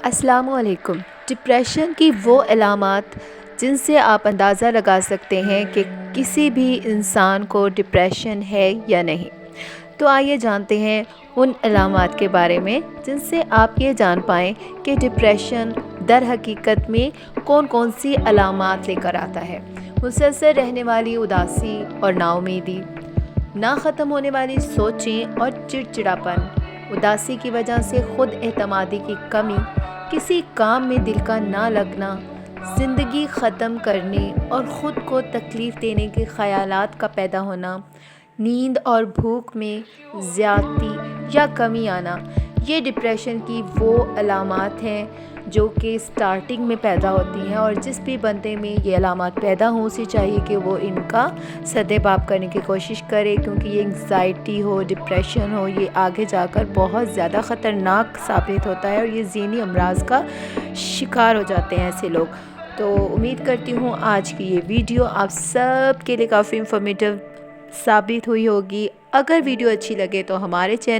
السلام علیکم۔ ڈپریشن کی وہ علامات جن سے آپ اندازہ لگا سکتے ہیں کہ کسی بھی انسان کو ڈپریشن ہے یا نہیں۔ تو آئیے جانتے ہیں ان علامات کے بارے میں جن سے آپ یہ جان پائیں کہ ڈپریشن در حقیقت میں کون کون سی علامات لے کر آتا ہے۔ مسلسل رہنے والی اداسی اور نا امیدی، نہ ختم ہونے والی سوچیں اور چڑچڑاپن، اداسی کی وجہ سے خود اعتمادی کی کمی، کسی کام میں دل کا نہ لگنا، زندگی ختم کرنے اور خود کو تکلیف دینے کے خیالات کا پیدا ہونا، نیند اور بھوک میں زیادتی یا کمی آنا، یہ ڈپریشن کی وہ علامات ہیں جو کہ سٹارٹنگ میں پیدا ہوتی ہیں، اور جس بھی بندے میں یہ علامات پیدا ہوں اسے چاہیے کہ وہ ان کا سدباب کرنے کی کوشش کرے، کیونکہ یہ انگزائٹی ہو، ڈپریشن ہو، یہ آگے جا کر بہت زیادہ خطرناک ثابت ہوتا ہے اور یہ ذہنی امراض کا شکار ہو جاتے ہیں ایسے لوگ۔ تو امید کرتی ہوں آج کی یہ ویڈیو آپ سب کے لیے کافی انفارمیٹیو ثابت ہوئی ہوگی۔ اگر ویڈیو اچھی لگے تو ہمارے چینل